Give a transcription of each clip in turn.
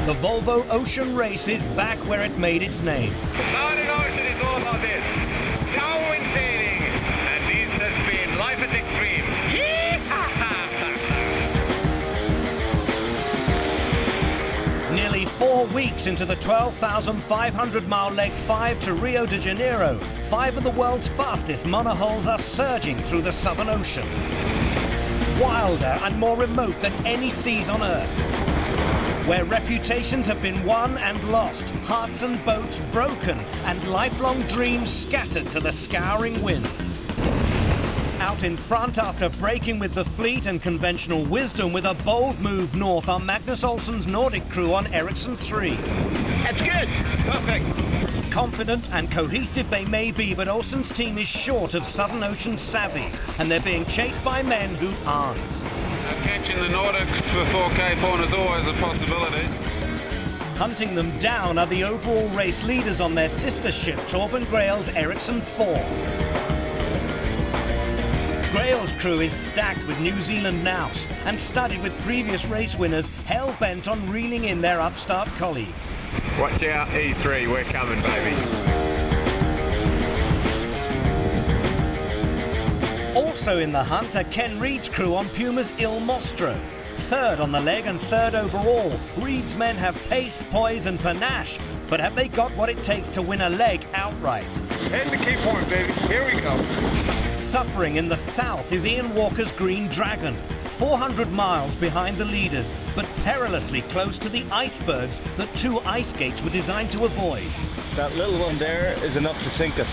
The Volvo Ocean Race is back where it made its name. Southern Ocean is all about this. Downwind sailing. And this has been life at extreme. Nearly 4 weeks into the 12,500-mile leg 5 to Rio de Janeiro, 5 of the world's fastest monohulls are surging through the Southern Ocean. Wilder and more remote than any seas on Earth, where reputations have been won and lost, hearts and boats broken, and lifelong dreams scattered to the scouring winds. Out in front after breaking with the fleet and conventional wisdom with a bold move north are Magnus Olsen's Nordic crew on Ericsson 3. That's good. Perfect. Confident and cohesive they may be, but Olsen's team is short of Southern Ocean savvy, and they're being chased by men who aren't. Catching the Nordics before Cape Horn is always a possibility. Hunting them down are the overall race leaders on their sister ship, Torben Grail's Ericsson 4. Grail's crew is stacked with New Zealand nous and studied with previous race winners hell-bent on reeling in their upstart colleagues. Watch out, E3, we're coming, baby. Also in the hunt are Ken Reed's crew on Puma's Il Mostro. Third on the leg and third overall, Reed's men have pace, poise and panache, but have they got what it takes to win a leg outright? Head to Cape Horn, baby. Here we go. Suffering in the south is Ian Walker's Green Dragon, 400 miles behind the leaders, but perilously close to the icebergs that 2 ice gates were designed to avoid. That little one there is enough to sink us.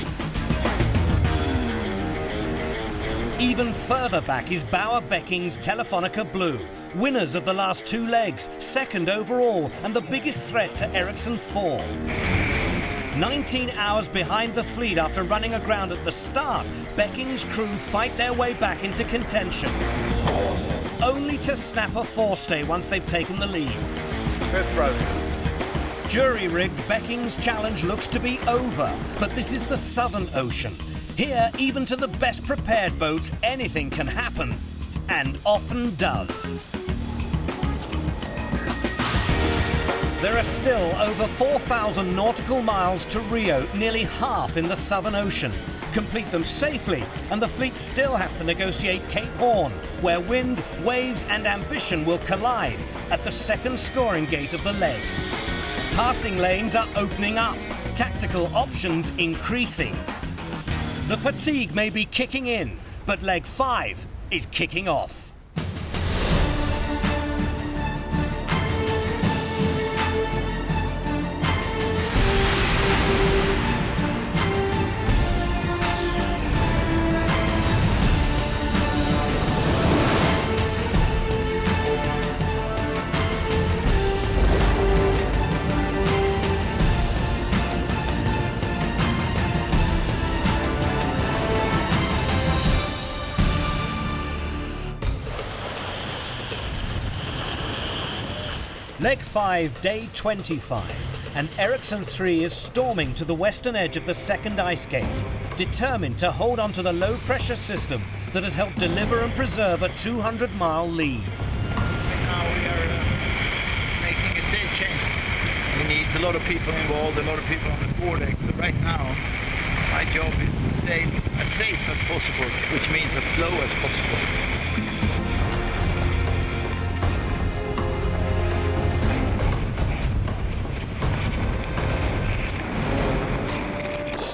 Even further back is Bauer Becking's Telefonica Blue, winners of the last 2 legs, second overall, and the biggest threat to Ericsson 4. 19 hours behind the fleet after running aground at the start, Becking's crew fight their way back into contention, only to snap a forestay once they've taken the lead. Yes, brother. Jury-rigged, Becking's challenge looks to be over, but this is the Southern Ocean. Here, even to the best prepared boats, anything can happen, and often does. There are still over 4,000 nautical miles to Rio, nearly half in the Southern Ocean. Complete them safely, and the fleet still has to negotiate Cape Horn, where wind, waves and ambition will collide at the second scoring gate of the leg. Passing lanes are opening up, tactical options increasing. The fatigue may be kicking in, but leg 5 is kicking off. Leg 5, day 25, and Ericsson 3 is storming to the western edge of the second ice gate, determined to hold on to the low-pressure system that has helped deliver and preserve a 200-mile lead. Now we are making a sail change. It needs a lot of people involved, a lot of people on the foreleg. So right now, my job is to stay as safe as possible, which means as slow as possible.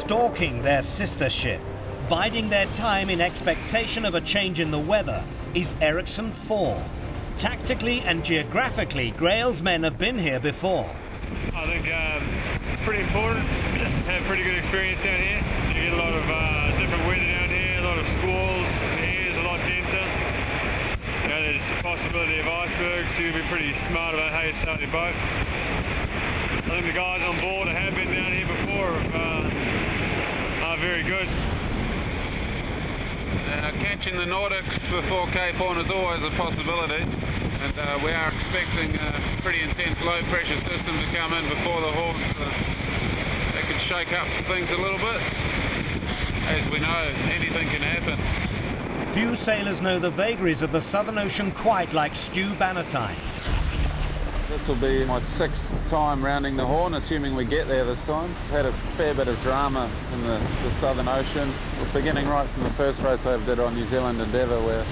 Stalking their sister ship, biding their time in expectation of a change in the weather, is Ericsson 4. Tactically and geographically, Grail's men have been here before. I think pretty important. Had a pretty good experience down here. You get a lot of different weather down here, a lot of squalls. The air is a lot denser. You know, there's a possibility of icebergs, so you'll be pretty smart about how you start your boat. I think the guys on board that have been down here before are very good. Catching the Nordics before Cape Horn is always a possibility, and we are expecting a pretty intense low-pressure system to come in before the Horns. They could shake up things a little bit. As we know, anything can happen. Few sailors know the vagaries of the Southern Ocean quite like Stu Bannatyne. This will be my 6th time rounding the Horn, assuming we get there this time. Had a fair bit of drama in the Southern Ocean, beginning right from the first race I did on New Zealand Endeavour, where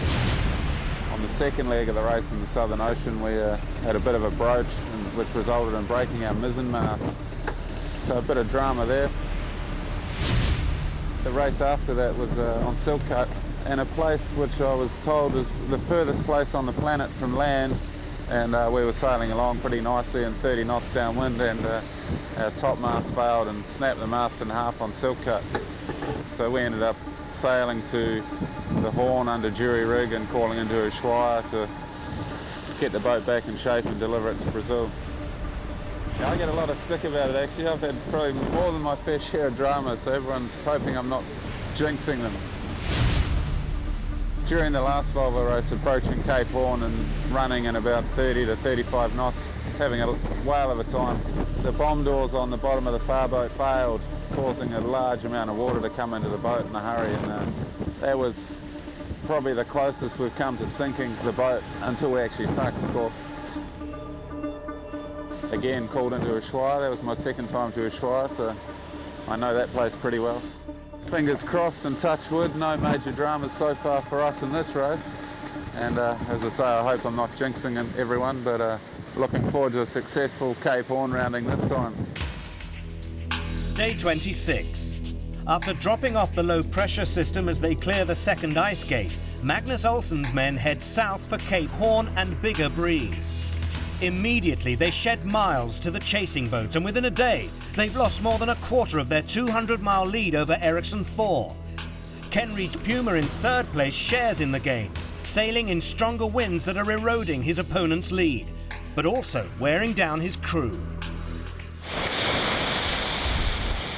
on the second leg of the race in the Southern Ocean we had a bit of a broach, which resulted in breaking our mizzen mast. So a bit of drama there. The race after that was on Siltcut, in a place which I was told is the furthest place on the planet from land, and we were sailing along pretty nicely in 30 knots downwind, and our topmast failed and snapped the mast in half on Siltcut. So we ended up sailing to the Horn under jury rig and calling into Ushuaia to get the boat back in shape and deliver it to Brazil. Yeah, I get a lot of stick about it actually. I've had probably more than my fair share of drama, so everyone's hoping I'm not jinxing them. During the last Volvo race, approaching Cape Horn and running in about 30 to 35 knots, having a whale of a time, the bomb doors on the bottom of the far boat failed, causing a large amount of water to come into the boat in a hurry, and that was probably the closest we've come to sinking the boat until we actually sunk, of course. Again, called into Ushuaia. That was my 2nd time to Ushuaia, so I know that place pretty well. Fingers crossed and touch wood, no major dramas so far for us in this race. And as I say, I hope I'm not jinxing everyone, but looking forward to a successful Cape Horn rounding this time. Day 26. After dropping off the low pressure system as they clear the second ice gate, Magnus Olsen's men head south for Cape Horn and bigger breeze. Immediately, they shed miles to the chasing boat, and within a day, they've lost more than a quarter of their 200-mile lead over Ericsson 4. Kenreach Puma in 3rd place shares in the gains, sailing in stronger winds that are eroding his opponent's lead, but also wearing down his crew.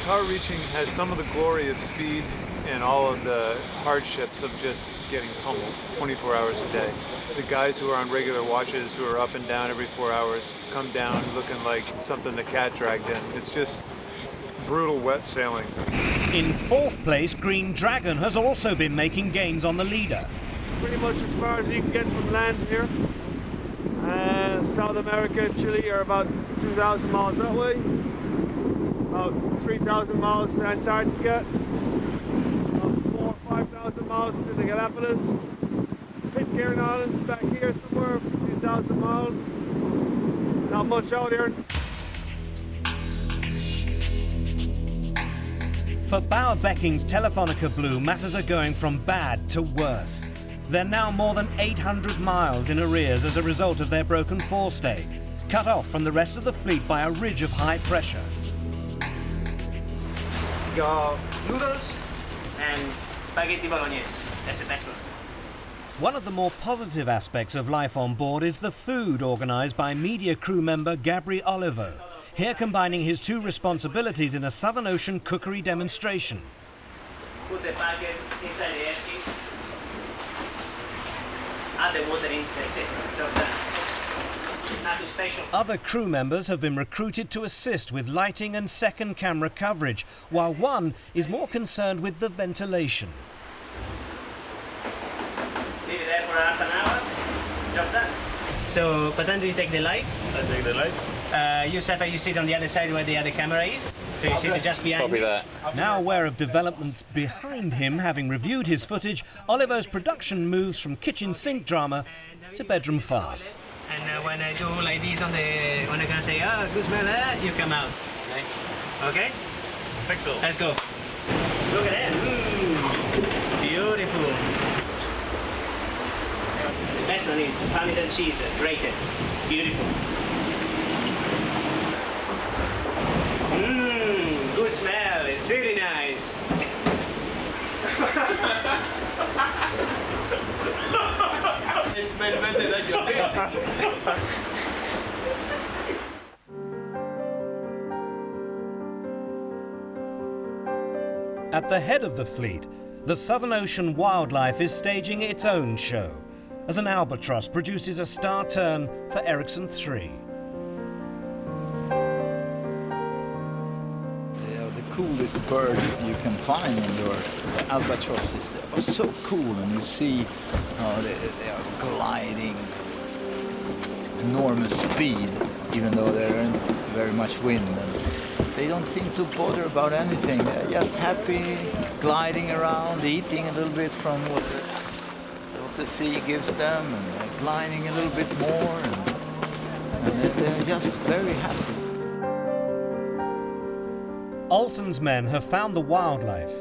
Power reaching has some of the glory of speed and all of the hardships of just getting pummeled 24 hours a day. The guys who are on regular watches, who are up and down every 4 hours, come down looking like something the cat dragged in. It's just brutal wet sailing. In 4th place, Green Dragon has also been making gains on the leader. Pretty much as far as you can get from land here. South America and Chile are about 2,000 miles that way. About 3,000 miles to Antarctica. About 4,000 or 5,000 miles to the Galapagos. Pitcairn Islands back here somewhere, a few thousand miles. Not much out here. For Bauer Becking's Telefonica Blue, matters are going from bad to worse. They're now more than 800 miles in arrears as a result of their broken forestay, cut off from the rest of the fleet by a ridge of high pressure. Your noodles and spaghetti bolognese. That's the best one. One of the more positive aspects of life on board is the food organised by media crew member Gabri Olivo, here combining his 2 responsibilities in a Southern Ocean cookery demonstration. Put the packet inside the esky. Add the water in, that's it. Drop that. Nothing special. Other crew members have been recruited to assist with lighting and second camera coverage, while one is more concerned with the ventilation. Leave it there for half an hour. Drop that. So, but then do you take the light? I take the light. You sit on the other side where the other camera is. So you sit just behind me. that. Now aware of developments behind him, having reviewed his footage, Olivo's production moves from kitchen sink drama to bedroom farce. And when I do like this on the, when I can say, ah, good smell, you come out. Okay? Perfecto. Let's go. Look at that. Beautiful. The best one is Parmesan cheese, grated. Beautiful. Good smell. It's really nice. At the head of the fleet, the Southern Ocean Wildlife is staging its own show, as an albatross produces a star turn for Ericsson 3. They are the coolest birds you can find on the earth. The albatrosses are so cool, and you see how they are gliding enormous speed, even though there isn't very much wind. And they don't seem to bother about anything. They're just happy, gliding around, eating a little bit from what the sea gives them, and they're gliding a little bit more, and they're just very happy. Olsen's men have found the wildlife,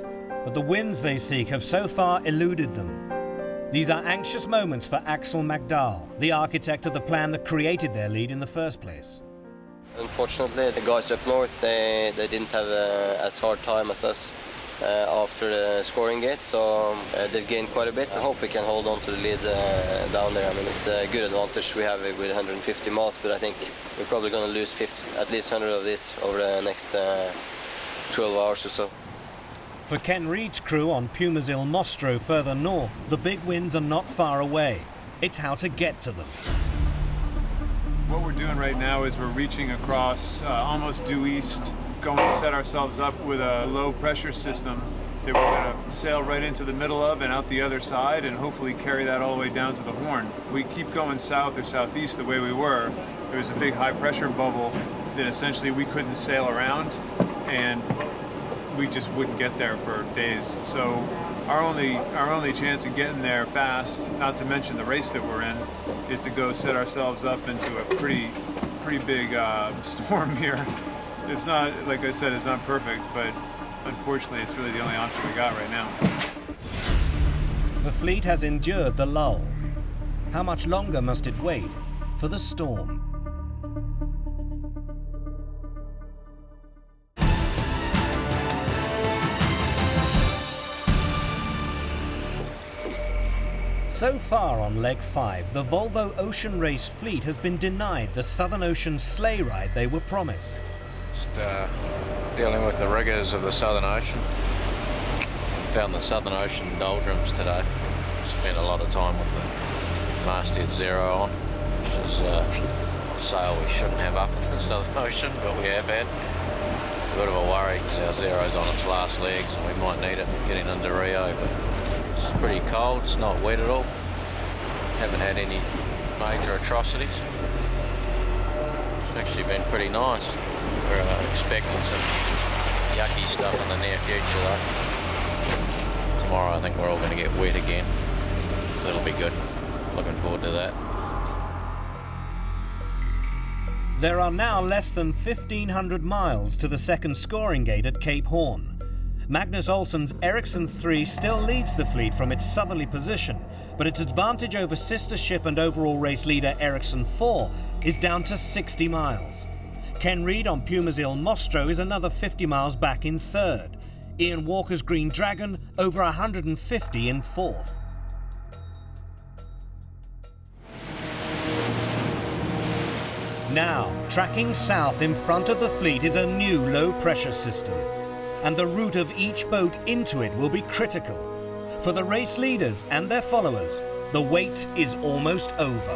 but the winds they seek have so far eluded them. These are anxious moments for Axel Magdahl, the architect of the plan that created their lead in the first place. Unfortunately, the guys up north, they didn't have as hard time as us after the scoring gate, so they've gained quite a bit. I hope we can hold on to the lead down there. I mean, it's a good advantage we have with 150 miles, but I think we're probably going to lose at least 100 of this over the next 12 hours or so. For Ken Reed's crew on Puma's Il Mostro further north, the big winds are not far away. It's how to get to them. What we're doing right now is we're reaching across almost due east, going to set ourselves up with a low pressure system that we're going to sail right into the middle of and out the other side, and hopefully carry that all the way down to the Horn. We keep going south or southeast the way we were. There was a big high pressure bubble that essentially we couldn't sail around, and we just wouldn't get there for days. So our only chance of getting there fast, not to mention the race that we're in, is to go set ourselves up into a pretty big storm here. It's not, like I said, it's not perfect, but unfortunately it's really the only option we got right now. The fleet has endured the lull. How much longer must it wait for the storm? So far on leg 5, the Volvo Ocean Race fleet has been denied the Southern Ocean sleigh ride they were promised. Just dealing with the rigours of the Southern Ocean. Found the Southern Ocean doldrums today. Spent a lot of time with the masthead zero on, which is a sail we shouldn't have up in the Southern Ocean, but we have had. It's a bit of a worry because our zero's on its last legs and we might need it getting into Rio, but it's pretty cold, it's not wet at all. Haven't had any major atrocities. It's actually been pretty nice. We're expecting some yucky stuff in the near future though. Tomorrow I think we're all going to get wet again, so it'll be good. Looking forward to that. There are now less than 1,500 miles to the second scoring gate at Cape Horn. Magnus Olsen's Ericsson 3 still leads the fleet from its southerly position, but its advantage over sister ship and overall race leader Ericsson 4 is down to 60 miles. Ken Reed on Puma's Il Mostro is another 50 miles back in third. Ian Walker's Green Dragon over 150 in fourth. Now, tracking south in front of the fleet is a new low-pressure system, and the route of each boat into it will be critical. For the race leaders and their followers, the wait is almost over.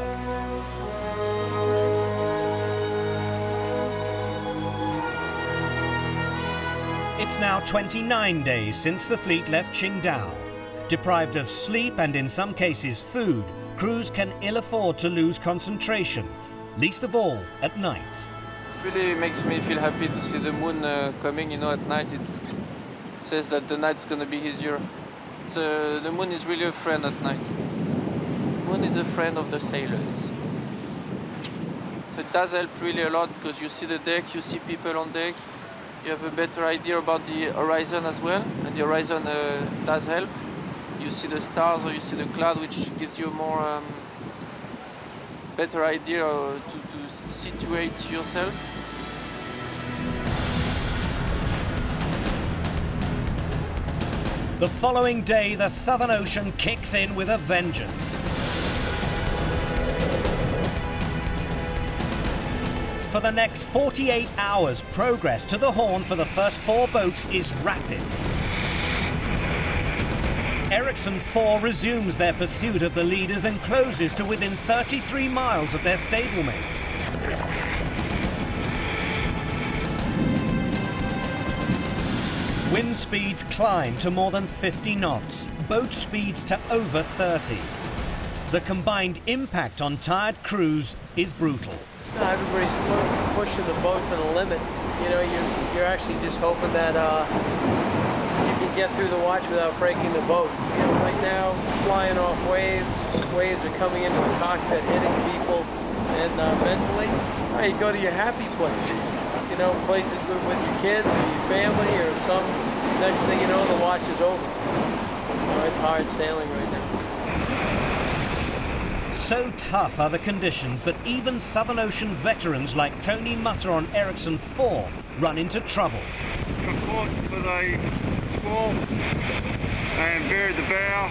It's now 29 days since the fleet left Qingdao. Deprived of sleep and in some cases food, crews can ill afford to lose concentration, least of all at night. It really makes me feel happy to see the moon coming, you know, at night. It says that the night's going to be easier. The moon is really a friend at night. The moon is a friend of the sailors. It does help really a lot because you see the deck, you see people on deck, you have a better idea about the horizon as well, and the horizon does help. You see the stars or you see the cloud, which gives you a more better idea to situate yourself. The following day, the Southern Ocean kicks in with a vengeance. For the next 48 hours, progress to the Horn for the first 4 boats is rapid. Ericsson 4 resumes their pursuit of the leaders and closes to within 33 miles of their stablemates. Wind speeds climb to more than 50 knots, boat speeds to over 30. The combined impact on tired crews is brutal. Everybody's pushing the boat to the limit. You know, you're actually just hoping that you can get through the watch without breaking the boat. You know, right now, flying off waves are coming into the cockpit, hitting people, and mentally, you go to your happy place. You know, places with your kids or your family or some. Next thing you know, the watch is over. You know, it's hard sailing right now. So tough are the conditions that even Southern Ocean veterans like Tony Mutter on Ericsson 4 run into trouble. Got caught with a squall and buried the bow.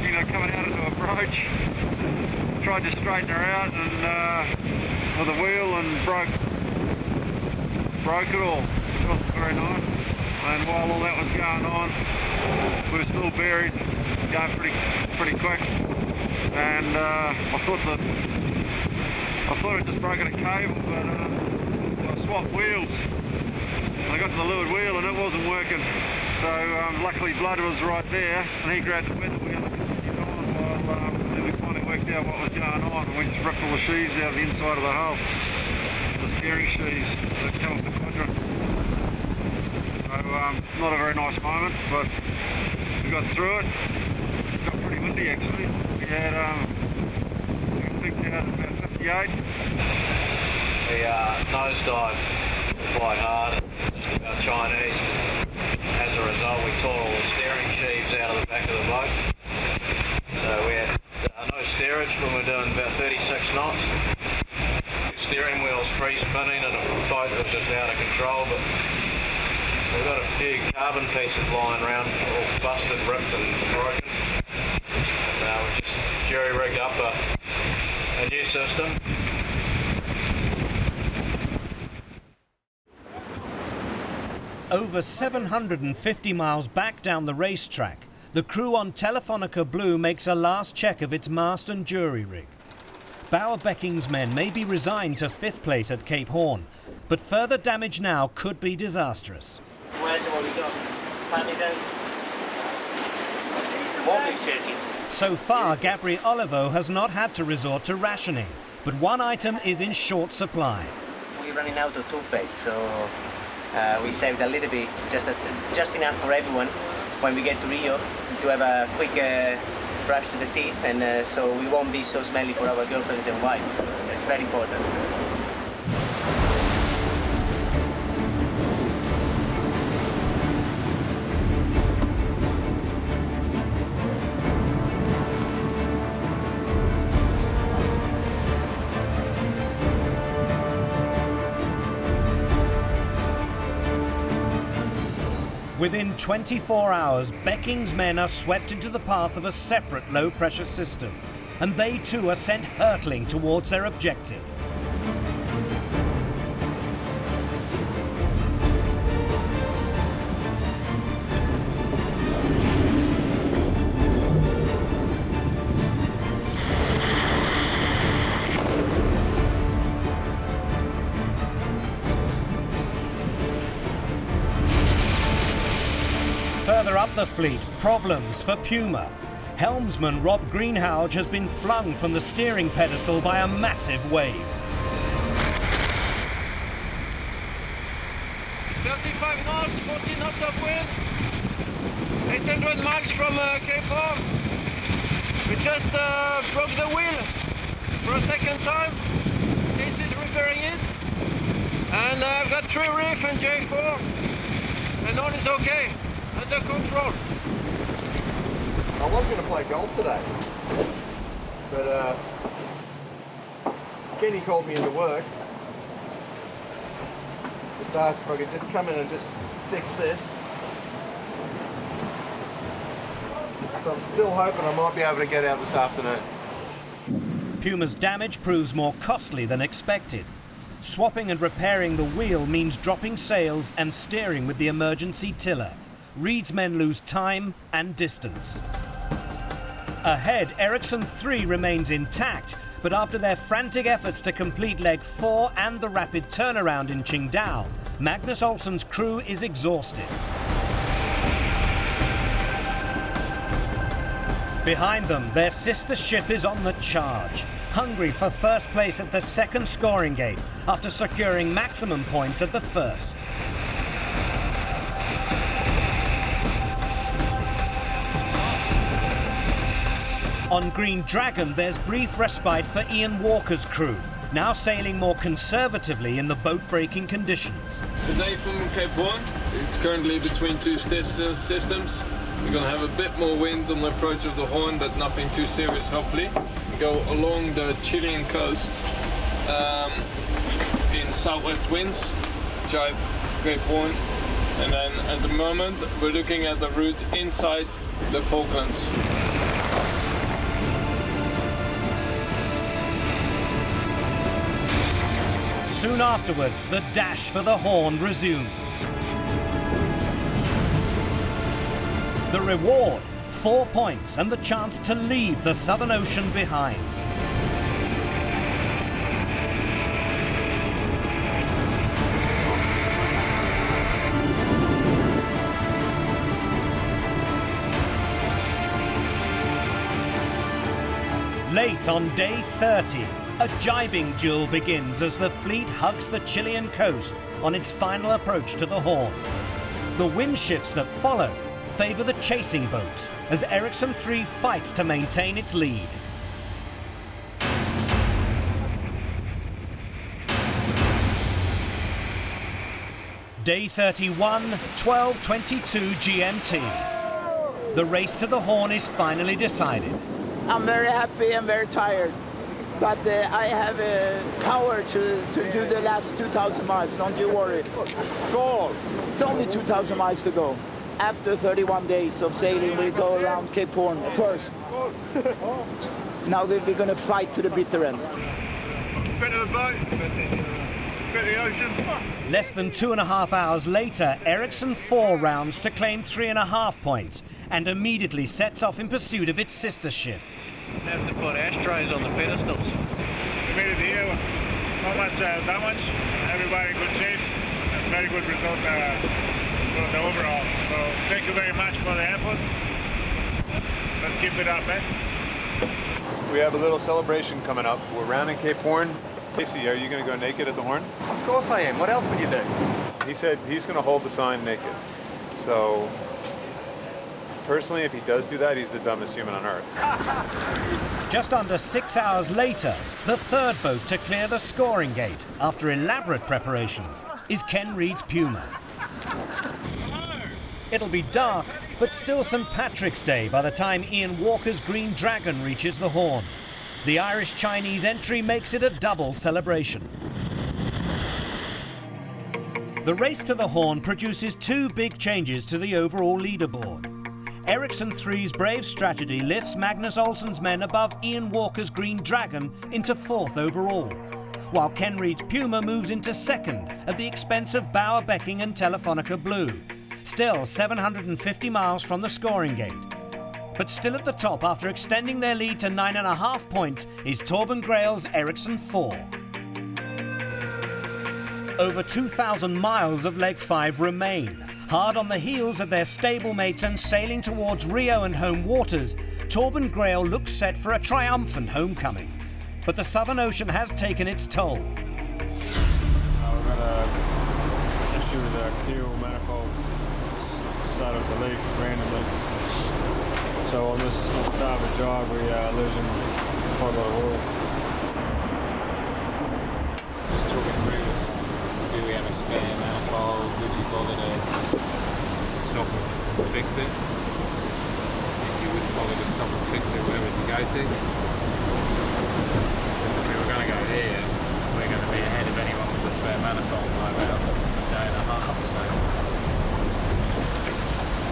You know, coming out into a broach. Tried to straighten her out and with a wheel and broke it all. It wasn't very nice. And while all that was going on, we were still buried, going pretty quick. And I thought it just broken a cable, but so I swapped wheels. I got to the leeward wheel and it wasn't working. So luckily Blood was right there, and he grabbed the weather wheel and continued on while then we finally worked out what was going on, and we just ripped all the sheaves out of the inside of the hull, the steering sheaves that come off the quadrant. So not a very nice moment, but we got through it. It got pretty windy actually. We had we picked out about 58. We nosedived quite hard, just about Chinese. As a result, we tore all the steering sheaves out of the back of the boat. So we had no steerage when we were doing about 36 knots. The steering wheel's free spinning and the boat was just out of control, but we've got a few carbon pieces lying around, all busted, ripped and broken. And we just jury-rigged up a new system. Over 750 miles back down the racetrack, the crew on Telefonica Blue makes a last check of its mast and jury rig. Bauer-Becking's men may be resigned to 5th place at Cape Horn, but further damage now could be disastrous. Where's what we got? Parmesan. More beef jerky. So far, Gabriel Olivo has not had to resort to rationing, but one item is in short supply. We're running out of toothpaste, so we saved a little bit, just enough for everyone when we get to Rio to have a quick brush to the teeth, and so we won't be so smelly for our girlfriends and wives. It's very important. Within 24 hours, Becking's men are swept into the path of a separate low-pressure system, and they too are sent hurtling towards their objective. Further up the fleet, problems for Puma. Helmsman Rob Greenhalgh has been flung from the steering pedestal by a massive wave. 35 knots, 14 knots of wind, 800 miles from Cape Horn. We just broke the wheel for a second time. This is repairing it. And I've got 3 reef and J4, and all is okay. Under control. I was going to play golf today, but Kenny called me into work. Just asked if I could just come in and just fix this. So I'm still hoping I might be able to get out this afternoon. Puma's damage proves more costly than expected. Swapping and repairing the wheel means dropping sails and steering with the emergency tiller. Reed's men lose time and distance. Ahead, Ericsson 3 remains intact, but after their frantic efforts to complete leg 4 and the rapid turnaround in Qingdao, Magnus Olsen's crew is exhausted. Behind them, their sister ship is on the charge, hungry for first place at the second scoring gate after securing maximum points at the first. On Green Dragon, there's brief respite for Ian Walker's crew, now sailing more conservatively in the boat-breaking conditions. Today from Cape Horn, it's currently between two systems. We're going to have a bit more wind on the approach of the Horn, but nothing too serious, hopefully. We go along the Chilean coast in southwest winds, jibe Cape Horn, and then at the moment we're looking at the route inside the Falklands. Soon afterwards, the dash for the Horn resumes. The reward, 4 points and the chance to leave the Southern Ocean behind. Late on day 30, a jibing duel begins as the fleet hugs the Chilean coast on its final approach to the Horn. The wind shifts that follow favour the chasing boats as Ericsson 3 fights to maintain its lead. Day 31, 12:22 GMT. The race to the Horn is finally decided. I'm very happy and very tired, but I have power to do the last 2,000 miles, don't you worry. Skål! It's only 2,000 miles to go. After 31 days of sailing, we go around Cape Horn first. Now we're going to fight to the bitter end. Bit of the boat, bit of the ocean. Less than 2.5 hours later, Ericsson 4 rounds to claim 3.5 points and immediately sets off in pursuit of its sister ship. Have to put ashtrays on the pedestals. We made it here, not much damage, everybody in good shape, and very good result for the overall. So thank you very much for the effort. Let's keep it up, eh? We have a little celebration coming up. We're rounding Cape Horn. Casey, are you going to go naked at the Horn? Of course I am. What else would you do? He said he's going to hold the sign naked. So, personally, if he does do that, he's the dumbest human on earth. Just under 6 hours later, the third boat to clear the scoring gate after elaborate preparations is Ken Reed's Puma. It'll be dark, but still St. Patrick's Day by the time Ian Walker's Green Dragon reaches the Horn. The Irish-Chinese entry makes it a double celebration. The race to the Horn produces two big changes to the overall leaderboard. Ericsson 3's brave strategy lifts Magnus Olsen's men above Ian Walker's Green Dragon into 4th overall, while Ken Reed's Puma moves into 2nd at the expense of Bauer Becking and Telefonica Blue, still 750 miles from the scoring gate. But still at the top after extending their lead to 9.5 points is Torben Grail's Ericsson 4. Over 2,000 miles of Leg 5 remain. Hard on the heels of their stablemates and sailing towards Rio and home waters, Torben Grail looks set for a triumphant homecoming. But the Southern Ocean has taken its toll. We're going to issue the keel manifold side of the leak randomly. So on this starboard jibe, we are losing quite a lot of oil. Just talking through this, do we have a spare manifold? Would you bother to stop and fix it? If you wouldn't bother to stop and fix it, where would you go to? If we were going to go here, we're going to be ahead of anyone with a spare manifold by about a day and a half. So I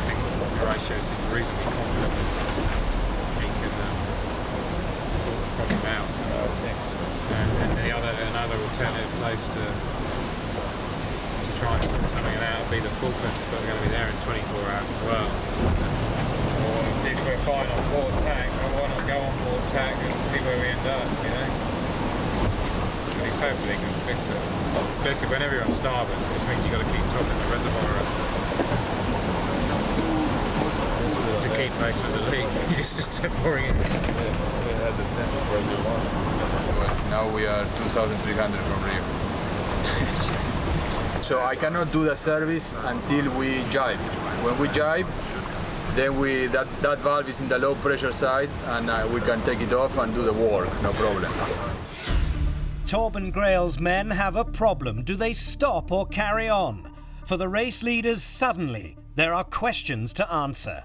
think the ratio seems reasonably confident that he can sort the problem out. And another alternative place to try and sort something out would be the Falklands, but we're going to be there in 24 hours as well. Or if we're fine on port tack, well, why not go on port tack and see where we end up, you know? At least hopefully they can fix it. Basically, whenever you're on starboard, this means you've got to keep topping the reservoir up to keep pace with the league. You just pouring it. We had the center for the one. Well, now we are 2,300 from Rio. So I cannot do the service until we jibe. When we jibe, then that valve is in the low pressure side, and we can take it off and do the work, no problem. Torben Grail's men have a problem. Do they stop or carry on? For the race leaders, suddenly, there are questions to answer.